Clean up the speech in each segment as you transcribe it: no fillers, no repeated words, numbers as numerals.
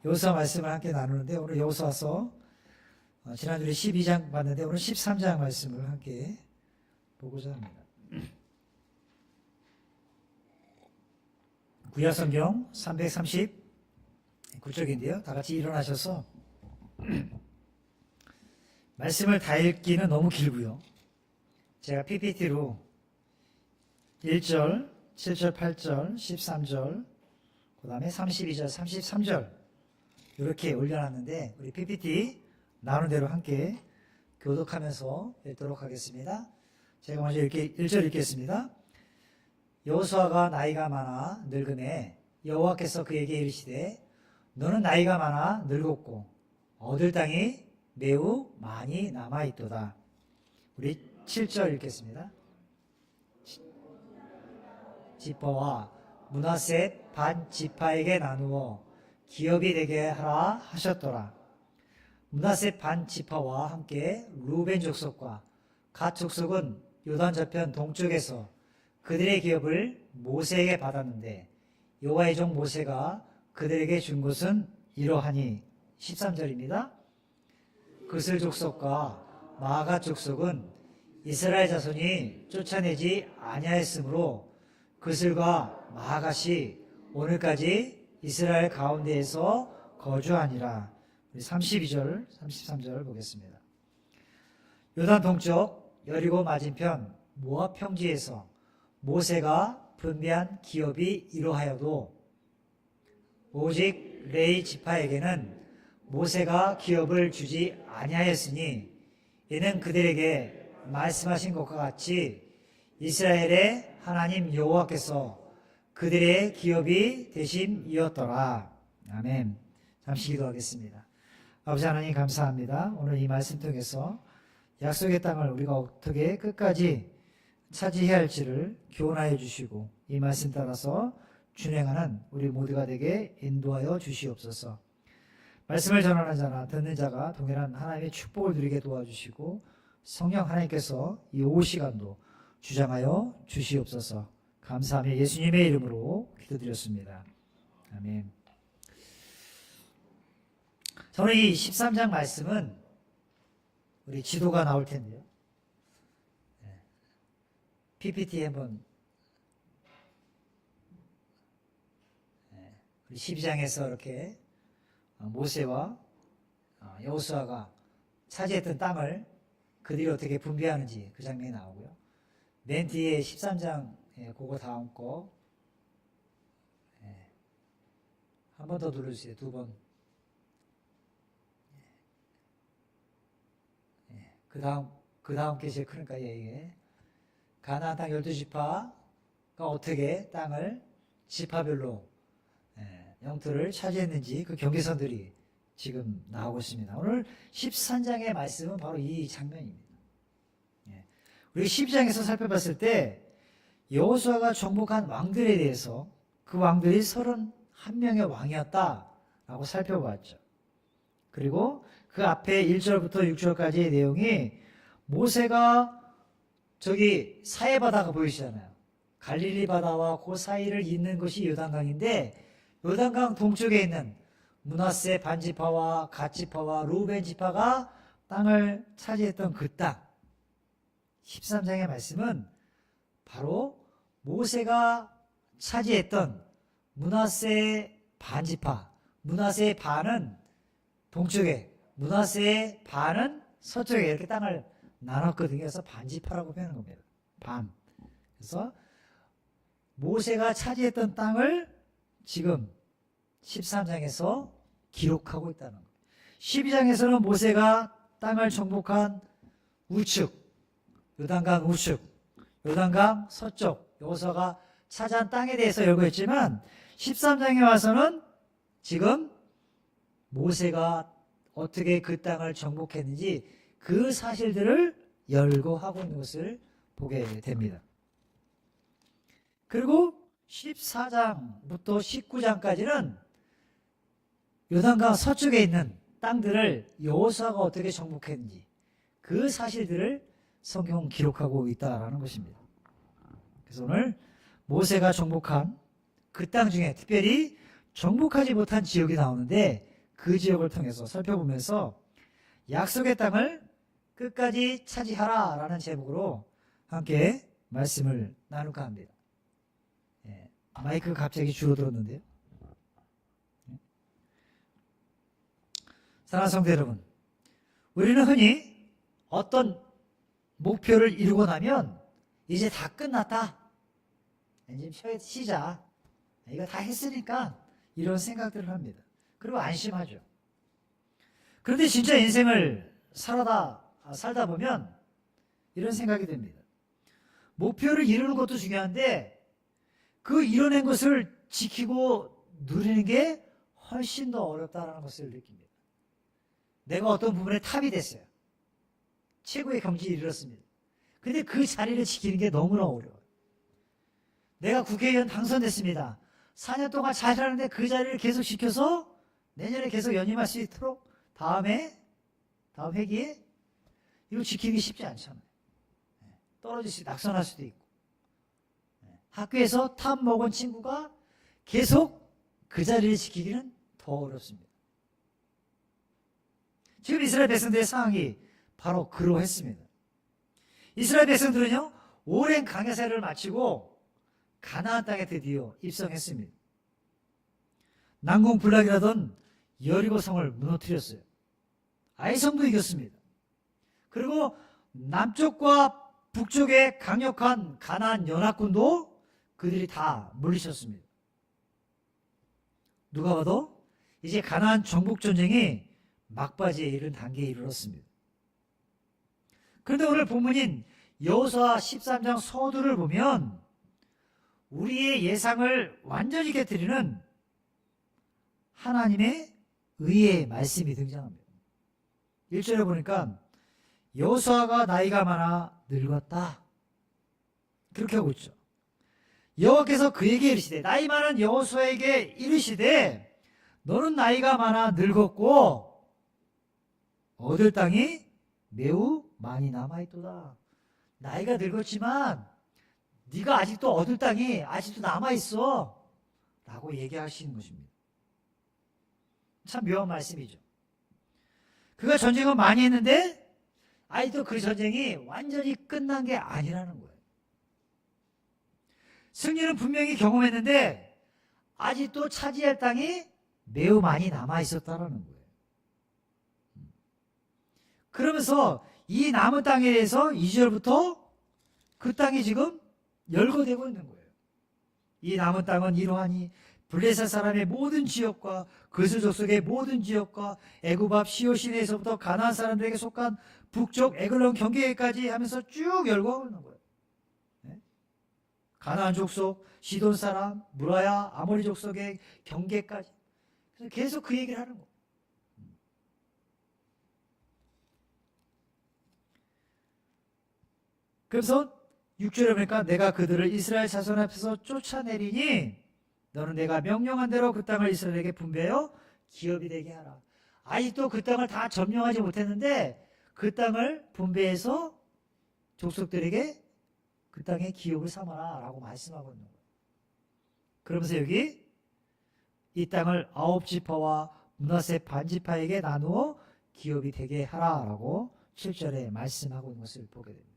여호수아 말씀을 함께 나누는데, 오늘 여호수아서 지난주에 12장 봤는데 오늘 13장 말씀을 함께 보고자 합니다. 구약성경 339쪽인데요. 다 같이 일어나셔서 말씀을 다 읽기는 너무 길고요. 제가 PPT로 1절, 7절, 8절, 13절, 그 다음에 32절, 33절 이렇게 올려놨는데 우리 PPT 나눈 대로 함께 교독하면서 읽도록 하겠습니다. 제가 먼저 1절 읽겠습니다. 여호수아가 나이가 많아 늙음에 여호와께서 그에게 이르시되 너는 나이가 많아 늙었고 얻을 땅이 매우 많이 남아있도다. 우리 7절 읽겠습니다. 지파와 므낫세 반 지파에게 나누어 기업이 되게 하라 하셨더라. 므낫세 반 지파와 함께 루벤 족속과 갓 족속은 요단 저편 동쪽에서 그들의 기업을 모세에게 받았는데 여호와의 종 모세가 그들에게 준 것은 이러하니 13절입니다. 그슬 족속과 마아갓 족속은 이스라엘 자손이 쫓아내지 아니하였으므로 그슬과 마아갓이 오늘까지 이스라엘 가운데에서 거주하니라. 32절, 33절 보겠습니다. 요단 동쪽 여리고 맞은편 모압 평지에서 모세가 분배한 기업이 이러하여도 오직 레위 지파에게는 모세가 기업을 주지 아니하였으니 이는 그들에게 말씀하신 것과 같이 이스라엘의 하나님 여호와께서 그들의 기업이 되심이었더라. 아멘. 잠시 기도하겠습니다. 아버지 하나님 감사합니다. 오늘 이 말씀 통해서 약속의 땅을 우리가 어떻게 끝까지 차지해야 할지를 교훈하여 주시고 이 말씀 따라서 준행하는 우리 모두가 되게 인도하여 주시옵소서. 말씀을 전하는 자나 듣는 자가 동일한 하나님의 축복을 누리게 도와주시고 성령 하나님께서 이 오후 시간도 주장하여 주시옵소서. 감사하며 예수님의 이름으로 기도드렸습니다. 아멘. 저는 이 13장 말씀은 우리 지도가 나올 텐데요. PPT 한번 우리 12장에서 이렇게 모세와 여호수아가 차지했던 땅을 그들이 어떻게 분배하는지 그 장면이 나오고요. 맨 뒤에 13장 그거 다음 거 한 번 더 눌러주세요. 두 번. 그 다음 게 제일 크니까 이게 가나안 땅 12지파가 어떻게 땅을 지파별로 영토를 차지했는지 그 경계선들이 지금 나오고 있습니다. 오늘 13장의 말씀은 바로 이 장면입니다. 우리 12장에서 살펴봤을 때 여호수아가 정복한 왕들에 대해서 그 왕들이 31명의 왕이었다라고 살펴봤죠. 그리고 그 앞에 1절부터 6절까지의 내용이 모세가 저기 사해 바다가 보이시잖아요. 갈릴리 바다와 그 사이를 잇는 것이 요단강인데 요단강 동쪽에 있는 므낫세 반지파와 갓지파와 루벤 지파가 땅을 차지했던 그 땅. 13장의 말씀은 바로 모세가 차지했던 므낫세 반지파, 므낫세 반은 동쪽에, 므낫세 반은 서쪽에 이렇게 땅을 나눴거든요. 그래서 반지파라고 표현한 겁니다. 반. 그래서 모세가 차지했던 땅을 지금 13장에서 기록하고 있다는 거예요. 12장에서는 모세가 땅을 정복한 우측, 요단강 우측, 요단강 서쪽, 여호수아가 차지한 땅에 대해서 열거했지만 13장에 와서는 지금 모세가 어떻게 그 땅을 정복했는지 그 사실들을 열거하고 있는 것을 보게 됩니다. 그리고 14장부터 19장까지는 요단강 서쪽에 있는 땅들을 여호수아가 어떻게 정복했는지 그 사실들을 성경 기록하고 있다라는 것입니다. 그래서 오늘 모세가 정복한 그 땅 중에 특별히 정복하지 못한 지역이 나오는데 그 지역을 통해서 살펴보면서 약속의 땅을 끝까지 차지하라 라는 제목으로 함께 말씀을 나눌까 합니다. 마이크가 갑자기 줄어들었는데요. 사랑하는 성도 여러분, 우리는 흔히 어떤 목표를 이루고 나면 이제 다 끝났다, 이제 쉬자, 이거 다 했으니까, 이런 생각들을 합니다. 그리고 안심하죠. 그런데 진짜 인생을 살다 보면 이런 생각이 듭니다. 목표를 이루는 것도 중요한데 그 이뤄낸 것을 지키고 누리는 게 훨씬 더 어렵다는 것을 느낍니다. 내가 어떤 부분에 탑이 됐어요. 최고의 경지에 이르렀습니다. 근데 그 자리를 지키는 게 너무나 어려워요. 내가 국회의원 당선됐습니다. 4년 동안 잘 하는데 그 자리를 계속 지켜서 내년에 계속 연임할 수 있도록 다음 회기에 이거 지키기 쉽지 않잖아요. 떨어질 수, 낙선할 수도 있고. 학교에서 탑 먹은 친구가 계속 그 자리를 지키기는 더 어렵습니다. 지금 이스라엘 백성들의 상황이 바로 그러했습니다. 이스라엘 백성들은요, 오랜 광야 생활을 마치고 가나안 땅에 드디어 입성했습니다. 난공불락이라던 여리고 성을 무너뜨렸어요. 아이성도 이겼습니다. 그리고 남쪽과 북쪽의 강력한 가나안 연합군도 그들이 다 물리쳤습니다. 누가 봐도 이제 가나안 정복 전쟁이 막바지에 이른 단계에 이르렀습니다. 그런데 오늘 본문인 여호수아 13장 서두를 보면 우리의 예상을 완전히 깨뜨리는 하나님의 의의 말씀이 등장합니다. 1절에 보니까 여호수아가 나이가 많아 늙었다, 그렇게 하고 있죠. 여호와께서 그에게 이르시되, 나이 많은 여호수아에게 이르시되, 너는 나이가 많아 늙었고 얻을 땅이 매우 많이 남아있도다. 나이가 늙었지만 네가 아직도 얻을 땅이 아직도 남아있어 라고 얘기하시는 것입니다. 참 묘한 말씀이죠. 그가 전쟁을 많이 했는데 아직도 그 전쟁이 완전히 끝난 게 아니라는 거예요. 승리는 분명히 경험했는데 아직도 차지할 땅이 매우 많이 남아있었다는 거예요. 그러면서 이 남은 땅에 대해서 2절부터 그 땅이 지금 열거되고 있는 거예요. 이 남은 땅은 이러하니 블레셋 사람의 모든 지역과 그스 족속의 모든 지역과 애굽 앞 시올 시내에서부터 가나안 사람들에게 속한 북쪽 에글론 경계까지 하면서 쭉 열거하고 있는 거예요. 가나안 족속, 시돈 사람, 무라야, 아모리 족속의 경계까지. 그래서 계속 그 얘기를 하는 거예요. 그래서 6절에 보니까 내가 그들을 이스라엘 자손 앞에서 쫓아내리니 너는 내가 명령한 대로 그 땅을 이스라엘에게 분배하여 기업이 되게 하라. 아직도 그 땅을 다 점령하지 못했는데 그 땅을 분배해서 족속들에게 그 땅의 기업을 삼아라 라고 말씀하고 있는 거예요. 그러면서 여기 이 땅을 9지파와 므낫세 반지파에게 나누어 기업이 되게 하라 라고 7절에 말씀하고 있는 것을 보게 됩니다.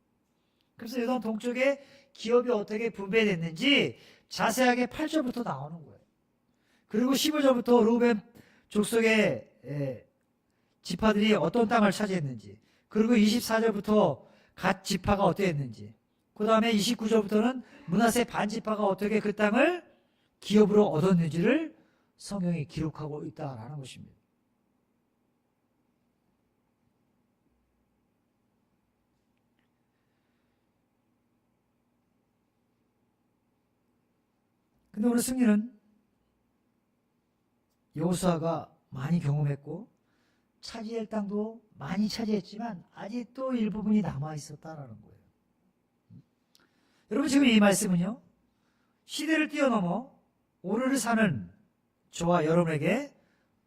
그래서 요단 동쪽에 기업이 어떻게 분배됐는지 자세하게 8절부터 나오는 거예요. 그리고 15절부터 루벤 족속의 지파들이 어떤 땅을 차지했는지, 그리고 24절부터 갓 지파가 어떻게 했는지, 그 다음에 29절부터는 므낫세 반지파가 어떻게 그 땅을 기업으로 얻었는지를 성경이 기록하고 있다라는 것입니다. 근데 오늘 승리는 여호수아가 많이 경험했고 차지할 땅도 많이 차지했지만 아직도 일부분이 남아있었다라는 거예요. 여러분, 지금 이 말씀은요, 시대를 뛰어넘어 오늘을 사는 저와 여러분에게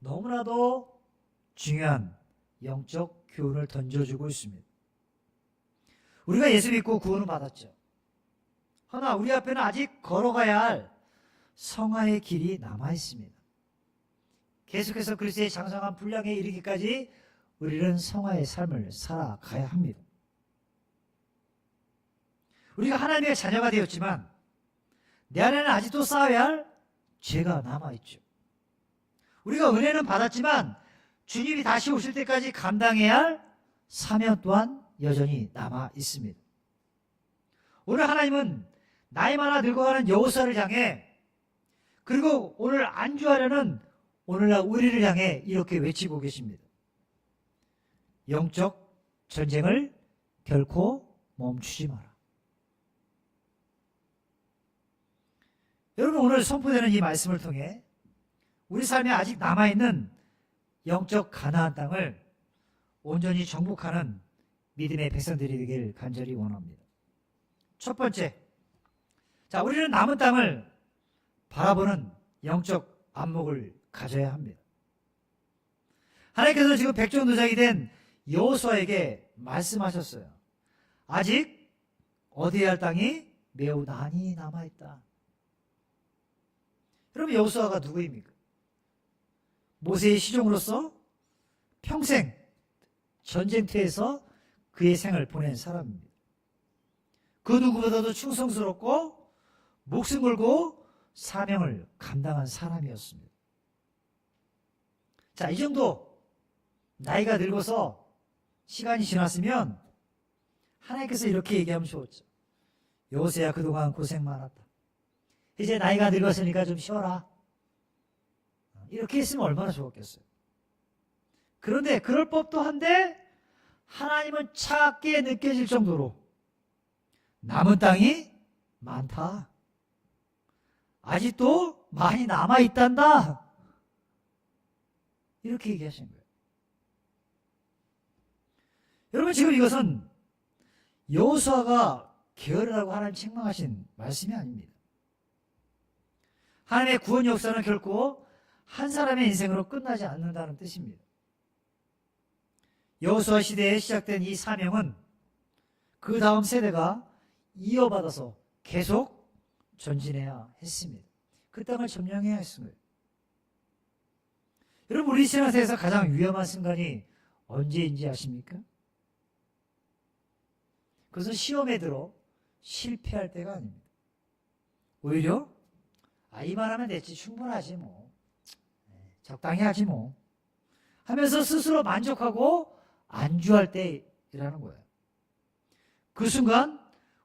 너무나도 중요한 영적 교훈을 던져주고 있습니다. 우리가 예수 믿고 구원을 받았죠. 허나 우리 앞에는 아직 걸어가야 할 성화의 길이 남아있습니다. 계속해서 그리스도의 장성한 분량에 이르기까지 우리는 성화의 삶을 살아가야 합니다. 우리가 하나님의 자녀가 되었지만 내 안에는 아직도 쌓아야 할 죄가 남아있죠. 우리가 은혜는 받았지만 주님이 다시 오실 때까지 감당해야 할 사명 또한 여전히 남아있습니다. 오늘 하나님은 나이 많아 늙어가는 여호수아를 향해, 그리고 오늘 안주하려는 오늘날 우리를 향해 이렇게 외치고 계십니다. 영적 전쟁을 결코 멈추지 마라. 여러분, 오늘 선포되는 이 말씀을 통해 우리 삶에 아직 남아있는 영적 가나안 땅을 온전히 정복하는 믿음의 백성들이 되길 간절히 원합니다. 첫 번째, 자, 우리는 남은 땅을 바라보는 영적 안목을 가져야 합니다. 하나님께서 지금 백정노장이 된 여호수아에게 말씀하셨어요. 아직 얻어야 할 땅이 매우 많이 남아있다. 여러분, 여호수아가 누구입니까? 모세의 시종으로서 평생 전쟁터에서 그의 생을 보낸 사람입니다. 그 누구보다도 충성스럽고 목숨 걸고 사명을 감당한 사람이었습니다. 자, 이 정도 나이가 늙어서 시간이 지났으면 하나님께서 이렇게 얘기하면 좋았죠. 여호수아야, 그동안 고생 많았다. 이제 나이가 늙었으니까 좀 쉬어라. 이렇게 했으면 얼마나 좋았겠어요. 그런데 그럴 법도 한데 하나님은 차갑게 느껴질 정도로 남은 땅이 많다. 아직도 많이 남아있단다. 이렇게 얘기하신 거예요. 여러분, 지금 이것은 여호수아가 게으르다고 하나님 책망하신 말씀이 아닙니다. 하나님의 구원 역사는 결코 한 사람의 인생으로 끝나지 않는다는 뜻입니다. 여호수아 시대에 시작된 이 사명은 그 다음 세대가 이어받아서 계속 전진해야 했습니다. 그 땅을 점령해야 했습니다. 여러분, 우리 신앙생활에서 가장 위험한 순간이 언제인지 아십니까? 그것은 시험에 들어 실패할 때가 아닙니다. 오히려 이만하면 됐지, 충분하지 뭐, 적당히 하지 뭐 하면서 스스로 만족하고 안주할 때이라는 거예요. 그 순간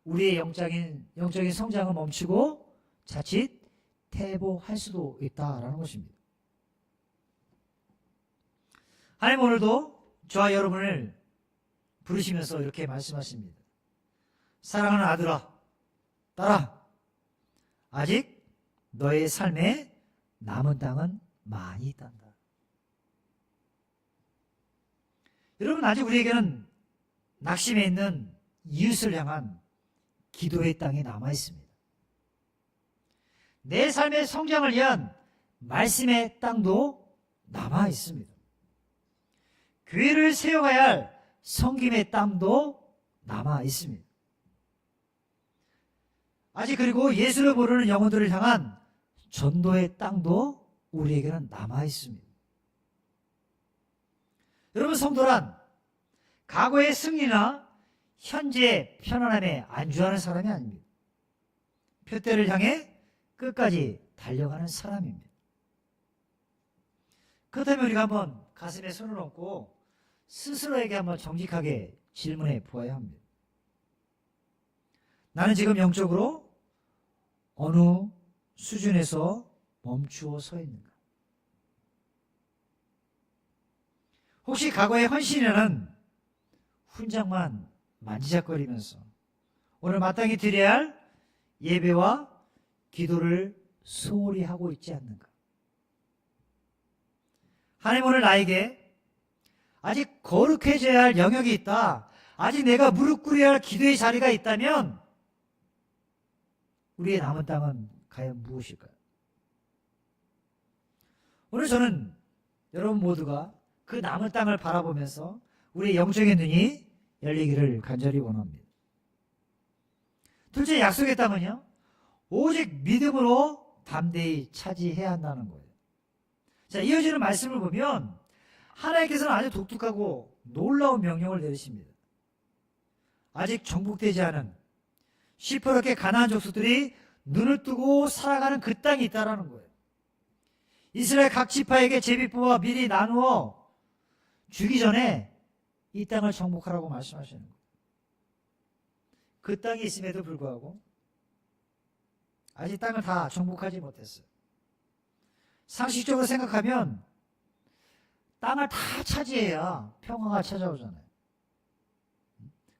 우리의 영적인 성장은 멈추고 자칫 퇴보할 수도 있다라는 것입니다. 하나님 오늘도 저와 여러분을 부르시면서 이렇게 말씀하십니다. 사랑하는 아들아, 딸아, 아직 너의 삶에 남은 땅은 많이 있단다. 여러분, 아직 우리에게는 낙심해 있는 이웃을 향한 기도의 땅이 남아 있습니다. 내 삶의 성장을 위한 말씀의 땅도 남아 있습니다. 교회를 세워가야 할 섬김의 땅도 남아 있습니다. 아직 그리고 예수를 모르는 영혼들을 향한 전도의 땅도 우리에게는 남아 있습니다. 여러분, 성도란 과거의 승리나 현재의 편안함에 안주하는 사람이 아닙니다. 표대를 향해 끝까지 달려가는 사람입니다. 그렇다면 우리가 한번 가슴에 손을 얹고 스스로에게 한번 정직하게 질문해 보아야 합니다. 나는 지금 영적으로 어느 수준에서 멈추어 서 있는가? 혹시 과거의 헌신이라는 훈장만 만지작거리면서 오늘 마땅히 드려야 할 예배와 기도를 소홀히 하고 있지 않는가? 하나님 오늘 나에게 아직 거룩해져야 할 영역이 있다, 아직 내가 무릎 꿇어야 할 기도의 자리가 있다면 우리의 남은 땅은 과연 무엇일까요? 오늘 저는 여러분 모두가 그 남은 땅을 바라보면서 우리의 영적인 눈이 열리기를 간절히 원합니다. 둘째, 약속의 땅은요, 오직 믿음으로 담대히 차지해야 한다는 거예요. 자, 이어지는 말씀을 보면 하나님께서는 아주 독특하고 놀라운 명령을 내리십니다. 아직 정복되지 않은 시퍼렇게 가나안 족속들이 눈을 뜨고 살아가는 그 땅이 있다라는 거예요. 이스라엘 각 지파에게 제비 뽑아 미리 나누어 주기 전에 이 땅을 정복하라고 말씀하시는 거예요. 그 땅이 있음에도 불구하고 아직 땅을 다 정복하지 못했어요. 상식적으로 생각하면 땅을 다 차지해야 평화가 찾아오잖아요.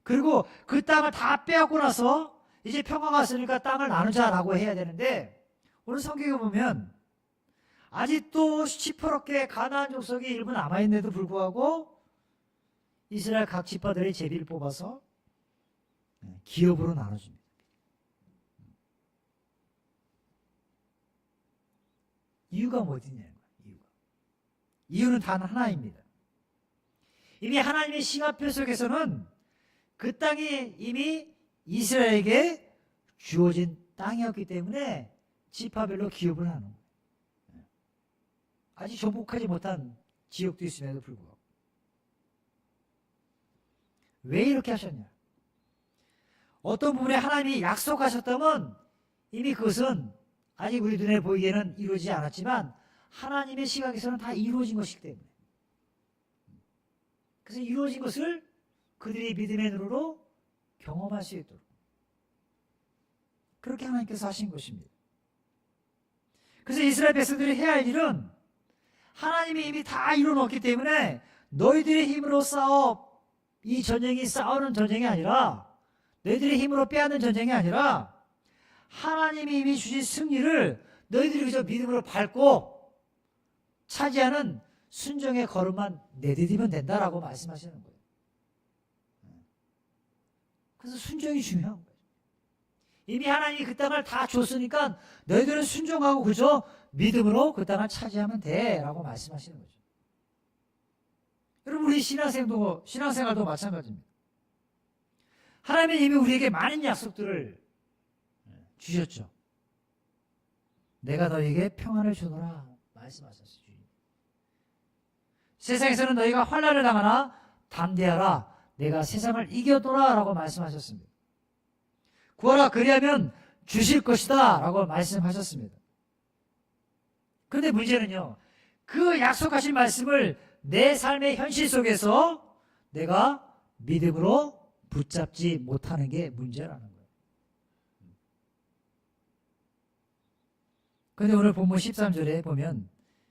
그리고 그 땅을 다 빼앗고 나서 이제 평화가 왔으니까 땅을 나누자라고 해야 되는데, 오늘 성경에 보면 아직도 시퍼렇게 가나안 족속이 일부 남아있는데도 불구하고 이스라엘 각 지파들의 제비를 뽑아서 기업으로 나눠줍니다. 이유가 뭐냐는 거예요. 이유는 단 하나입니다. 이미 하나님의 시간표 속에서는 그 땅이 이미 이스라엘에게 주어진 땅이었기 때문에 지파별로 기업을 하는 거예요. 아직 정복하지 못한 지역도 있음에도 불구하고. 왜 이렇게 하셨냐? 어떤 부분에 하나님이 약속하셨다면 이미 그것은 아직 우리 눈에 보이기에는 이루어지지 않았지만 하나님의 시각에서는 다 이루어진 것이기 때문에, 그래서 이루어진 것을 그들이 믿음의 눈으로 경험할 수 있도록 그렇게 하나님께서 하신 것입니다. 그래서 이스라엘 백성들이 해야 할 일은 하나님이 이미 다 이루어놓았기 때문에 너희들의 힘으로 싸워, 이 전쟁이 싸우는 전쟁이 아니라, 너희들의 힘으로 빼앗는 전쟁이 아니라 하나님이 이미 주신 승리를 너희들이 그저 믿음으로 밟고 차지하는 순종의 걸음만 내디디면 된다라고 말씀하시는 거예요. 그래서 순종이 중요한 거예요. 이미 하나님이 그 땅을 다 줬으니까 너희들은 순종하고 그저 믿음으로 그 땅을 차지하면 돼 라고 말씀하시는 거죠. 여러분, 우리 신앙생활도 마찬가지입니다. 하나님은 이미 우리에게 많은 약속들을 주셨죠. 내가 너희에게 평안을 주노라 말씀하셨어요. 세상에서는 너희가 환난을 당하나 담대하라, 내가 세상을 이겨노라 라고 말씀하셨습니다. 구하라, 그리하면 주실 것이다 라고 말씀하셨습니다. 그런데 문제는요, 그 약속하신 말씀을 내 삶의 현실 속에서 내가 믿음으로 붙잡지 못하는 게 문제라는 거예요. 그런데 오늘 본문 13절에 보면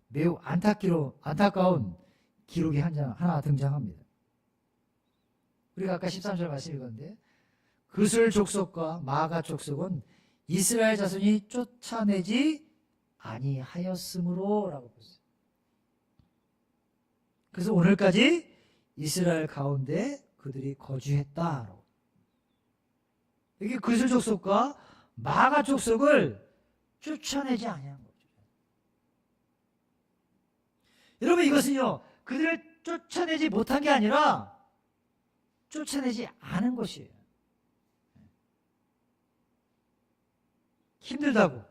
매우 안타까운 기록이 하나 등장합니다. 우리가 아까 13절 말씀 읽었는데, 그술 족속과 마가 족속은 이스라엘 자손이 쫓아내지 아니하였으므로 라고 보세요. 그래서 오늘까지 이스라엘 가운데 그들이 거주했다. 여기 그술 족속과 마가 족속을 쫓아내지 아니한 거죠. 여러분, 이것은요, 그들을 쫓아내지 못한 게 아니라 쫓아내지 않은 것이에요. 힘들다고,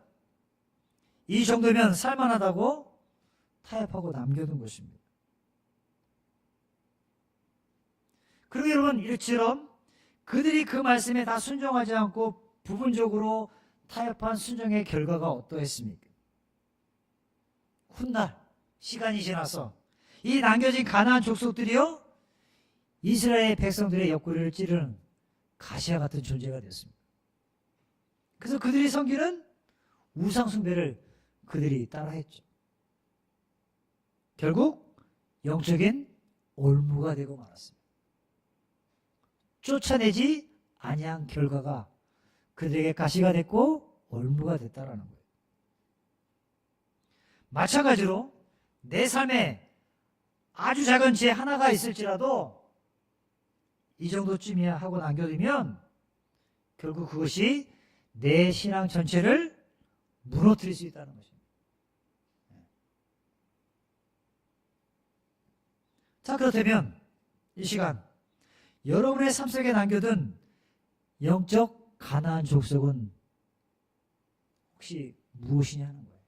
이 정도면 살만하다고 타협하고 남겨둔 것입니다. 그리고 여러분, 이처럼 그들이 그 말씀에 다 순종하지 않고 부분적으로 타협한 순종의 결과가 어떠했습니까? 훗날 시간이 지나서 이 남겨진 가나안 족속들이요, 이스라엘 백성들의 옆구리를 찌르는 가시와 같은 존재가 됐습니다. 그래서 그들이 섬기는 우상숭배를 그들이 따라했죠. 결국 영적인 올무가 되고 말았습니다. 쫓아내지 아니한 결과가 그들에게 가시가 됐고 올무가 됐다라는 거예요. 마찬가지로 내 삶에 아주 작은 죄 하나가 있을지라도 이 정도쯤이야 하고 남겨두면 결국 그것이 내 신앙 전체를 무너뜨릴 수 있다는 것입니다. 자, 그렇다면 이 시간 여러분의 삶 속에 남겨둔 영적 가나안 족속은 혹시 무엇이냐는 거예요.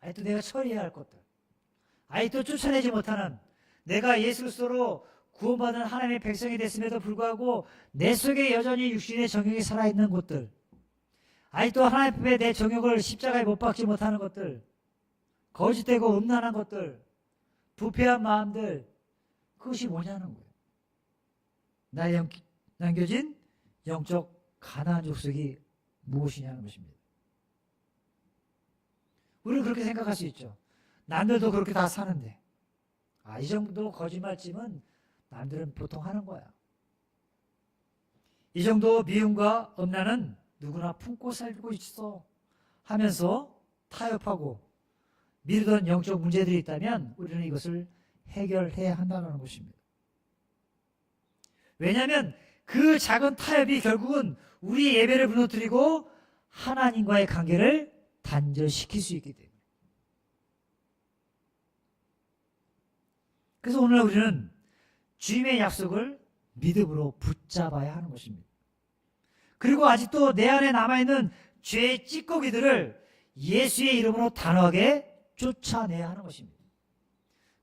아직도 내가 처리해야 할 것들, 아직도 쫓아내지 못하는, 내가 예수 그리스도로 구원받은 하나님의 백성이 됐음에도 불구하고 내 속에 여전히 육신의 정욕이 살아있는 것들, 아직도 하나님 앞에 내 정욕을 십자가에 못 박지 못하는 것들, 거짓되고 음란한 것들, 부패한 마음들, 그것이 뭐냐는 거예요. 나에 남겨진 영적 가나안 족속이 무엇이냐는 것입니다. 우리는 그렇게 생각할 수 있죠. 남들도 그렇게 다 사는데, 이 정도 거짓말쯤은 남들은 보통 하는 거야. 이 정도 미움과 음란은 누구나 품고 살고 있어 하면서 타협하고 미루던 영적 문제들이 있다면 우리는 이것을 해결해야 한다는 것입니다. 왜냐하면 그 작은 타협이 결국은 우리 예배를 무너뜨리고 하나님과의 관계를 단절시킬 수 있기 때문에. 그래서 오늘 우리는 주님의 약속을 믿음으로 붙잡아야 하는 것입니다. 그리고 아직도 내 안에 남아있는 죄의 찌꺼기들을 예수의 이름으로 단호하게 쫓아내야 하는 것입니다.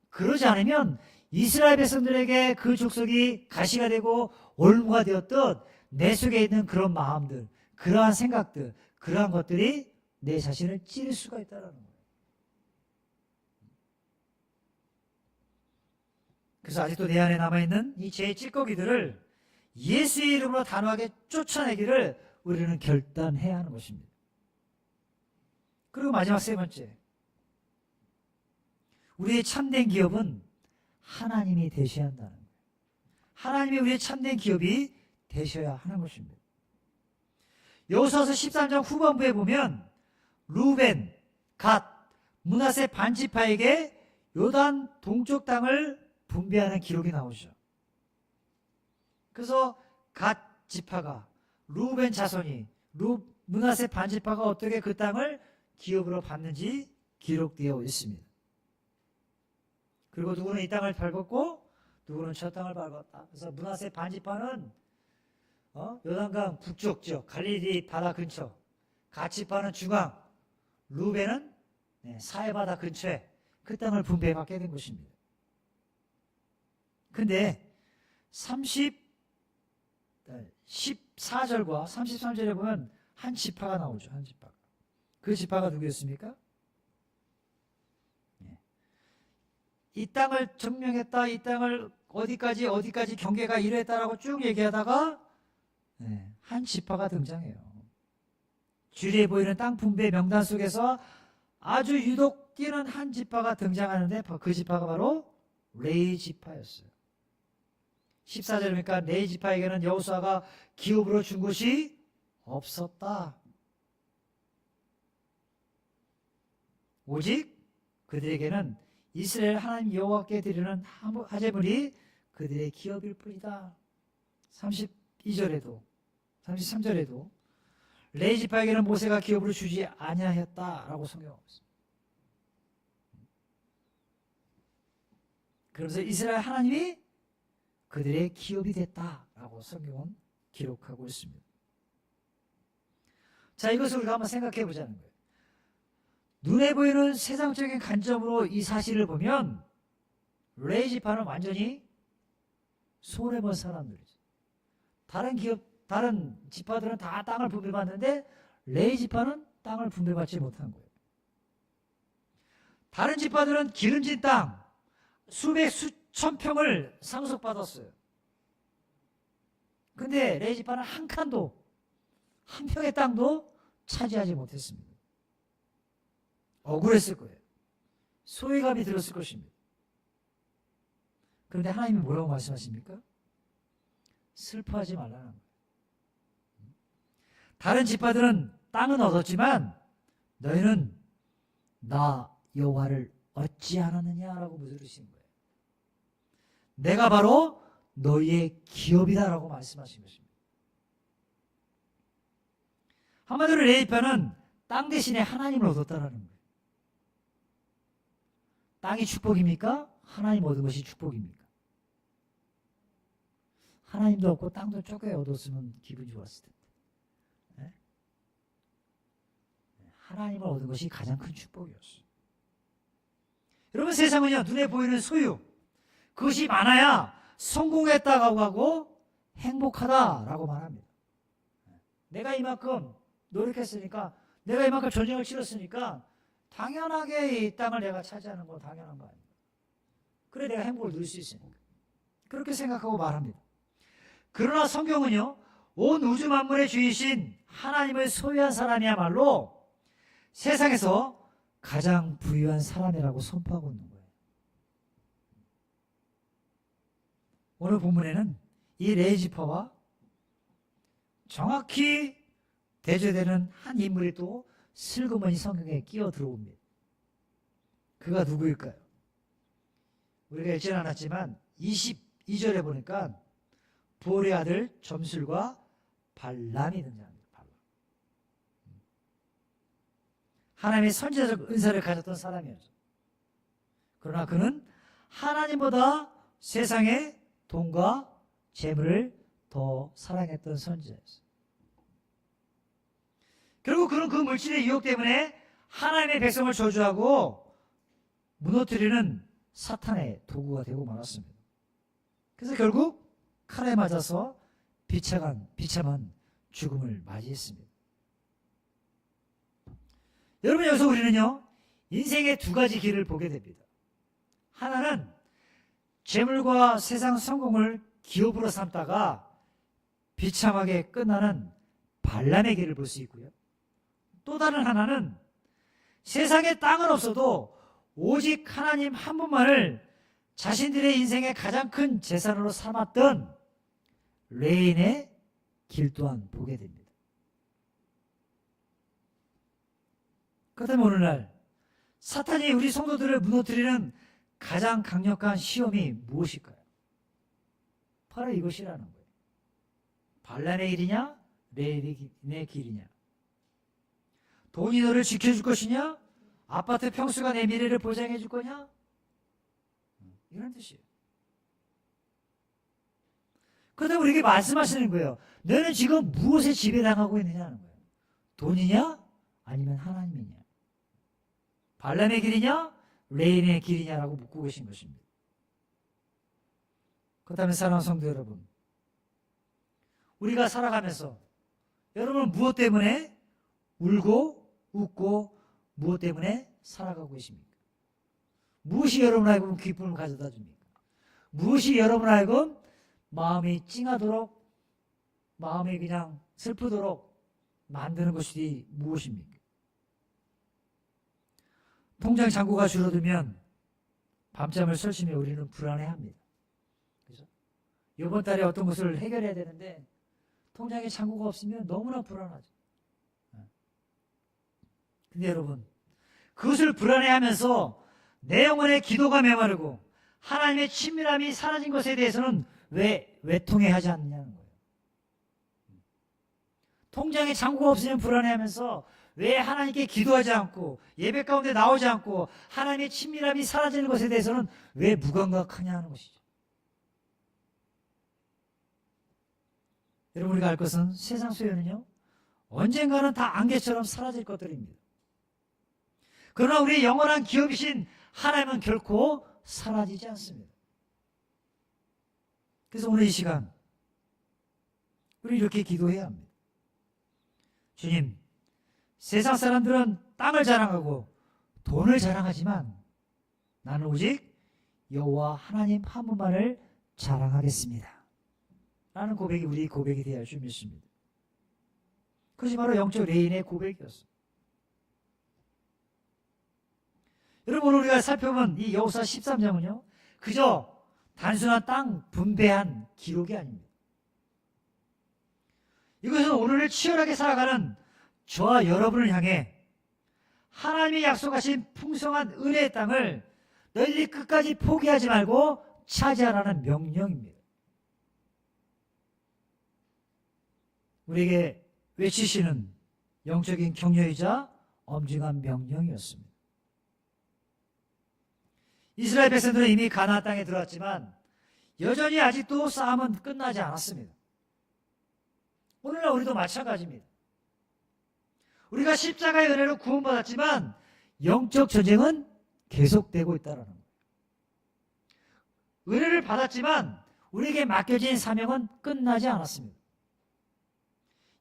그러지 않으면 이스라엘 백성들에게 그 족속이 가시가 되고 올무가 되었던 내 속에 있는 그런 마음들, 그러한 생각들, 그러한 것들이 내 자신을 찌를 수가 있다는 거예요. 그래서 아직도 내 안에 남아있는 이 죄의 찌꺼기들을 예수의 이름으로 단호하게 쫓아내기를 우리는 결단해야 하는 것입니다. 그리고 마지막 세 번째, 우리의 참된 기업은 하나님이 되셔야 한다는 거예요. 하나님이 우리의 참된 기업이 되셔야 하는 것입니다. 여호수아서 13장 후반부에 보면 루벤, 갓, 므낫세 반지파에게 요단 동쪽 땅을 분배하는 기록이 나오죠. 그래서 갓 지파가, 루벤 자손이, 므낫세 반지파가 어떻게 그 땅을 기업으로 받는지 기록되어 있습니다. 그리고 누구는 이 땅을 밟았고 누구는 저 땅을 밟았다. 그래서 므낫세 반지파는 요단강 북쪽 지역, 갈릴리 바다 근처, 갓 지파는 중앙, 루벤은 사해 바다 근처에 그 땅을 분배받게 된 것입니다. 근데 14절과 33절에 보면 한 지파가 나오죠. 한 지파가. 그 지파가 누구였습니까? 이 땅을 점령했다, 이 땅을 어디까지 경계가 이랬다라고 쭉 얘기하다가 한 지파가 등장해요. 주리에 보이는 땅 분배 명단 속에서 아주 유독 띄는 한 지파가 등장하는데 그 지파가 바로 레위 지파였어요. 14절이니까 레위 지파에게는 여호수아가 기업으로 준 것이 없었다. 오직 그들에게는 이스라엘 하나님 여호와께 드리는 화제물이 그들의 기업일 뿐이다. 32절에도 33절에도 레위 지파에게는 모세가 기업으로 주지 아니하였다라고 성경하고 있습니다. 그러면서 이스라엘 하나님이 그들의 기업이 됐다라고 성경은 기록하고 있습니다. 자, 이것을 우리가 한번 생각해 보자는 거예요. 눈에 보이는 세상적인 관점으로 이 사실을 보면 레위 지파는 완전히 손해본 사람들이죠. 다른 지파들은 다 땅을 분배받는데 레위 지파는 땅을 분배받지 못한 거예요. 다른 지파들은 기름진 땅 수백 수천 평을 상속받았어요. 근데 레위 지파는 한 칸도, 한 평의 땅도 차지하지 못했습니다. 억울했을 거예요. 소외감이 들었을 것입니다. 그런데 하나님이 뭐라고 말씀하십니까? 슬퍼하지 말라는 거예요. 다른 지파들은 땅은 얻었지만 너희는 나 여호와를 얻지 않았느냐라고 물으신 거예요. 내가 바로 너희의 기업이다라고 말씀하신 것입니다. 한마디로 레위 지파는 땅 대신에 하나님을 얻었다라는 거예요. 땅이 축복입니까? 하나님 얻은 것이 축복입니까? 하나님도 얻고 땅도 조금 얻었으면 기분 좋았을 텐데. 네? 하나님을 얻은 것이 가장 큰 축복이었어요. 여러분, 세상은요, 눈에 보이는 소유, 그것이 많아야 성공했다고 하고 행복하다라고 말합니다. 내가 이만큼 노력했으니까, 내가 이만큼 전쟁을 치렀으니까 당연하게 이 땅을 내가 차지하는 거 당연한 거 아닙니까? 그래 내가 행복을 누릴 수 있으니까. 그렇게 생각하고 말합니다. 그러나 성경은요, 온 우주 만물의 주이신 하나님을 소유한 사람이야말로 세상에서 가장 부유한 사람이라고 선포하고 있는 거예요. 오늘 본문에는 이 레이지파와 정확히 대조되는 한 인물이 또 슬그머니 성경에 끼어 들어옵니다. 그가 누구일까요? 우리가 읽지는 않았지만 22절에 보니까 부올의 아들 점술과 발람이 등장합니다. 발람. 하나님의 선지자적 은사를 가졌던 사람이었죠. 그러나 그는 하나님보다 세상의 돈과 재물을 더 사랑했던 선지자였어요. 결국 그는 그 물질의 유혹 때문에 하나님의 백성을 저주하고 무너뜨리는 사탄의 도구가 되고 말았습니다. 그래서 결국 칼에 맞아서 비참한 죽음을 맞이했습니다. 여러분, 여기서 우리는요, 인생의 두 가지 길을 보게 됩니다. 하나는 재물과 세상 성공을 기업으로 삼다가 비참하게 끝나는 발람의 길을 볼 수 있고요. 또 다른 하나는 세상에 땅은 없어도 오직 하나님 한 분만을 자신들의 인생의 가장 큰 재산으로 삼았던 레인의 길 또한 보게 됩니다. 그렇다면 오늘날 사탄이 우리 성도들을 무너뜨리는 가장 강력한 시험이 무엇일까요? 바로 이것이라는 거예요. 발람의 길이냐, 레인의 길이냐. 돈이 너를 지켜줄 것이냐, 아파트 평수가 내 미래를 보장해 줄 거냐, 이런 뜻이에요. 그러다 우리에게 말씀하시는 거예요. 너는 지금 무엇에 지배당하고 있느냐는 거예요. 돈이냐, 아니면 하나님이냐. 발람의 길이냐, 레인의 길이냐라고 묻고 계신 것입니다. 그렇다면 사랑하는 성도 여러분, 우리가 살아가면서 여러분은 무엇 때문에 울고 웃고 무엇 때문에 살아가고 계십니까? 무엇이 여러분 알고 기쁨을 가져다 줍니까? 무엇이 여러분 알고 마음이 찡하도록, 마음이 그냥 슬프도록 만드는 것이 무엇입니까? 통장 잔고가 줄어들면 밤잠을 설치며 우리는 불안해합니다. 그죠? 이번 달에 어떤 것을 해결해야 되는데 통장에 잔고가 없으면 너무나 불안하죠. 근데 여러분, 그것을 불안해하면서 내 영혼의 기도가 메마르고 하나님의 친밀함이 사라진 것에 대해서는 왜 외통해하지 않느냐는 거예요. 통장에 잔고가 없으면 불안해하면서 왜 하나님께 기도하지 않고 예배 가운데 나오지 않고 하나님의 친밀함이 사라지는 것에 대해서는 왜 무감각하냐 하는 것이죠. 여러분, 우리가 알 것은 세상 소유는요, 언젠가는 다 안개처럼 사라질 것들입니다. 그러나 우리의 영원한 기업이신 하나님은 결코 사라지지 않습니다. 그래서 오늘 이 시간 우리 이렇게 기도해야 합니다. 주님, 세상 사람들은 땅을 자랑하고 돈을 자랑하지만 나는 오직 여호와 하나님 한 분만을 자랑하겠습니다. 라는 고백이 우리 고백이 되어야 할 줄 믿습니다. 그것이 바로 영적 레인의 고백이었습니다. 여러분, 오늘 우리가 살펴본 이 여호수아 13장은요, 그저 단순한 땅 분배한 기록이 아닙니다. 이것은 오늘을 치열하게 살아가는 저와 여러분을 향해 하나님이 약속하신 풍성한 은혜의 땅을 널리 끝까지 포기하지 말고 차지하라는 명령입니다. 우리에게 외치시는 영적인 격려이자 엄중한 명령이었습니다. 이스라엘 백성들은 이미 가나안 땅에 들어왔지만 여전히 아직도 싸움은 끝나지 않았습니다. 오늘날 우리도 마찬가지입니다. 우리가 십자가의 은혜로 구원받았지만 영적 전쟁은 계속되고 있다는 거예요. 은혜를 받았지만 우리에게 맡겨진 사명은 끝나지 않았습니다.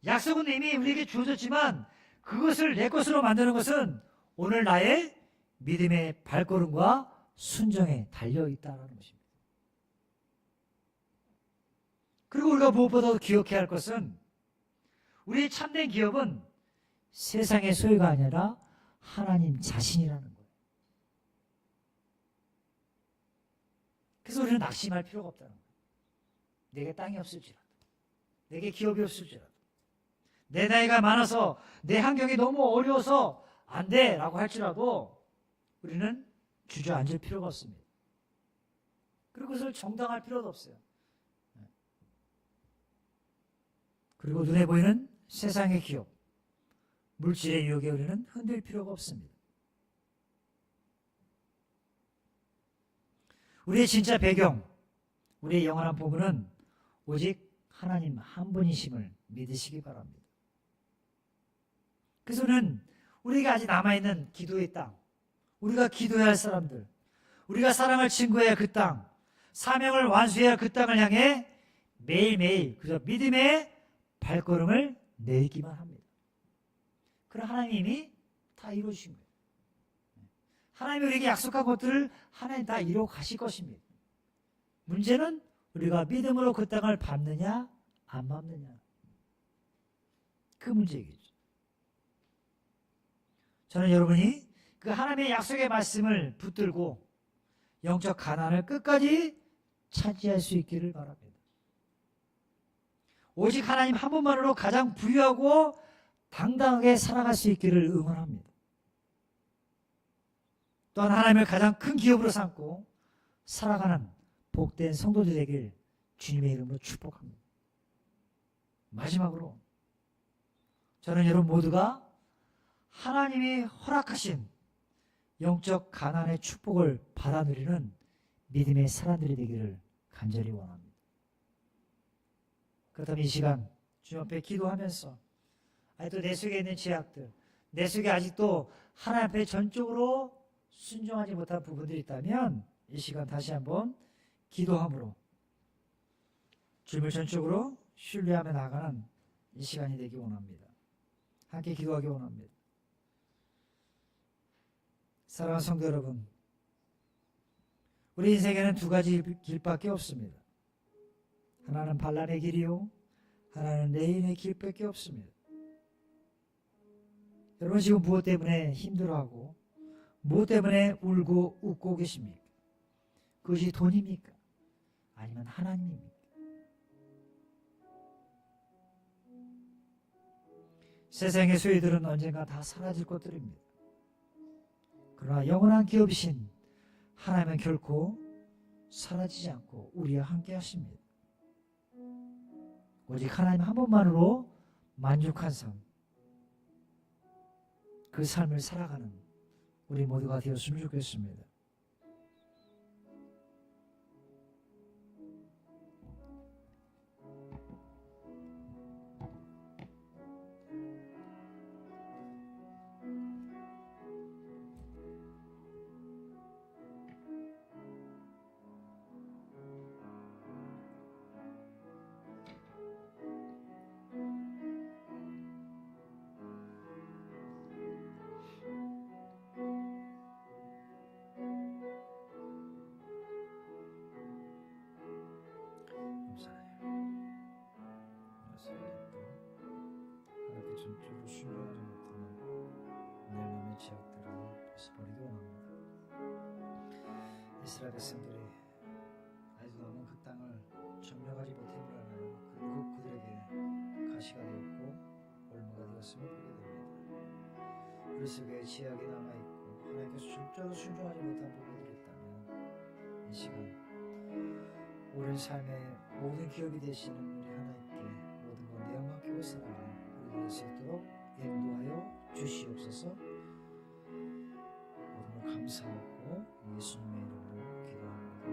약속은 이미 우리에게 주어졌지만 그것을 내 것으로 만드는 것은 오늘 나의 믿음의 발걸음과 순종에 달려있다는 것입니다. 그리고 우리가 무엇보다도 기억해야 할 것은 우리의 참된 기업은 세상의 소유가 아니라 하나님 자신이라는 거예요. 그래서 우리는 낙심할 필요가 없다는 거예요. 내게 땅이 없을지라도, 내게 기업이 없을지라도, 내 나이가 많아서 내 환경이 너무 어려워서 안 돼 라고 할지라도 우리는 주저앉을 필요가 없습니다. 그리고 그것을 정당할 필요도 없어요. 그리고 눈에 보이는 세상의 기업, 물질의 유혹에 우리는 흔들 필요가 없습니다. 우리의 진짜 배경, 우리의 영원한 부분은 오직 하나님 한 분이심을 믿으시기 바랍니다. 그래서 우리가 아직 남아있는 기도의 땅, 우리가 기도해야 할 사람들, 우리가 사랑을 증거해야 할 그 땅, 사명을 완수해야 할 그 땅을 향해 매일매일 그저 믿음의 발걸음을 내기만 합니다. 그럼 하나님이 다 이루어주신 거예요. 하나님이 우리에게 약속한 것들을 하나님 다 이루어 가실 것입니다. 문제는 우리가 믿음으로 그 땅을 밟느냐 안 밟느냐, 그 문제이겠죠. 저는 여러분이 그 하나님의 약속의 말씀을 붙들고 영적 가난을 끝까지 차지할 수 있기를 바랍니다. 오직 하나님 한 분만으로 가장 부유하고 당당하게 살아갈 수 있기를 응원합니다. 또한 하나님을 가장 큰 기업으로 삼고 살아가는 복된 성도들 되길 주님의 이름으로 축복합니다. 마지막으로 저는 여러분 모두가 하나님이 허락하신 영적 가난의 축복을 받아 누리는 믿음의 사람들이 되기를 간절히 원합니다. 그렇다면 이 시간 주님 앞에 기도하면서 아직도 내 속에 있는 죄악들, 내 속에 아직도 하나님 앞에 전적으로 순종하지 못한 부분들이 있다면 이 시간 다시 한번 기도함으로 주님을 전적으로 신뢰하며 나가는 이 시간이 되기 원합니다. 함께 기도하기 원합니다. 사랑하는 성도 여러분, 우리 인생에는 두 가지 길밖에 없습니다. 하나는 반란의 길이요, 하나는 레인의 길밖에 없습니다. 여러분 지금 무엇 때문에 힘들어하고 무엇 때문에 울고 웃고 계십니까? 그것이 돈입니까? 아니면 하나님입니까? 세상의 소유들은 언젠가 다 사라질 것들입니다. 그러나 영원한 기업이신 하나님은 결코 사라지지 않고 우리와 함께 하십니다. 오직 하나님 한 분만으로 만족한 삶, 그 삶을 살아가는 우리 모두가 되었으면 좋겠습니다. 전적으로 순종하지 못하는 내 몸의 죄악들을 벗어버리기 원합니다. 이스라엘 백성들이 아직도 남은 그 땅을 점령하지 못함으로 하여 결국 그들에게 가시가 되었고 얼마가 되었음을 보게 됩니다. 우리 속에 죄악이 남아있고 하나님께서 전적으로 순종하지 못한 부분들이 있다면 이 시간 오랜 삶의 모든 기업이 되시는 우리 하나님께 모든 것 내어 맡기고 살아가는 될 수 있도록 인도하여 주시옵소서. 모든 걸 감사하고 예수님의 이름으로 기도합니다.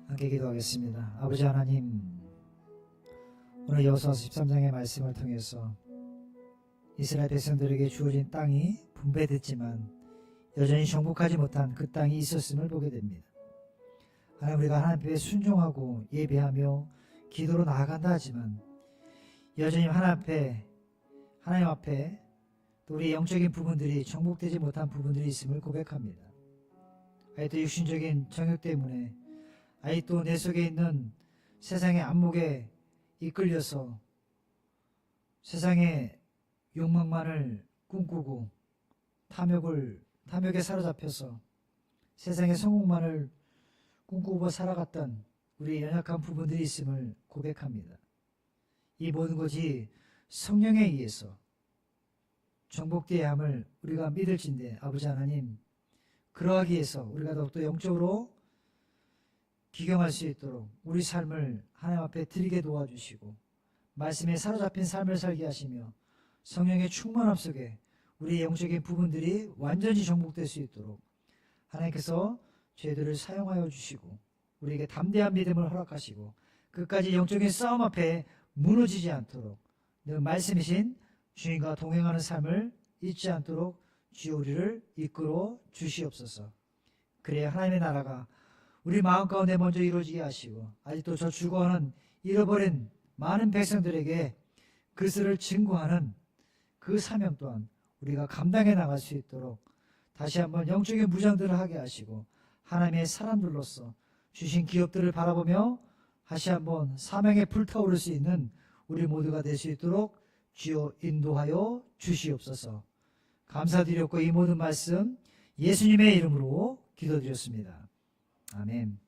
함께 기도하겠습니다. 아버지 하나님, 오늘 여호수아 13장의 말씀을 통해서 이스라엘 백성들에게 주어진 땅이 분배됐지만 여전히 정복하지 못한 그 땅이 있었음을 보게 됩니다. 하나님, 우리가 하나님 앞에 순종하고 예배하며 기도로 나아간다 하지만 여전히 하나님 앞에 또 우리 영적인 부분들이 정복되지 못한 부분들이 있음을 고백합니다. 아직도 육신적인 정욕 때문에, 아직도 내 속에 있는 세상의 안목에 이끌려서 세상의 욕망만을 꿈꾸고 탐욕에 사로잡혀서 세상의 성공만을 꿈꾸고 살아갔던 우리 연약한 부분들이 있음을 고백합니다. 이 모든 것이 성령에 의해서 정복되어야 함을 우리가 믿을진데, 아버지 하나님, 그러하기 위해서 우리가 더욱더 영적으로 기경할 수 있도록 우리 삶을 하나님 앞에 드리게 도와주시고 말씀에 사로잡힌 삶을 살게 하시며 성령의 충만함 속에 우리의 영적인 부분들이 완전히 정복될 수 있도록 하나님께서 저희들을 사용하여 주시고 우리에게 담대한 믿음을 허락하시고 끝까지 영적인 싸움 앞에 무너지지 않도록 늘 말씀이신 주님과 동행하는 삶을 잊지 않도록 주여 우리를 이끌어 주시옵소서. 그래야 하나님의 나라가 우리 마음 가운데 먼저 이루어지게 하시고 아직도 저 죽어가는 잃어버린 많은 백성들에게 그것을 증거하는 그 사명 또한 우리가 감당해 나갈 수 있도록 다시 한번 영적인 무장들을 하게 하시고 하나님의 사람들로서 주신 기업들을 바라보며 다시 한번 사명에 불타오를 수 있는 우리 모두가 될 수 있도록 주여 인도하여 주시옵소서. 감사드렸고 이 모든 말씀 예수님의 이름으로 기도드렸습니다. 아멘.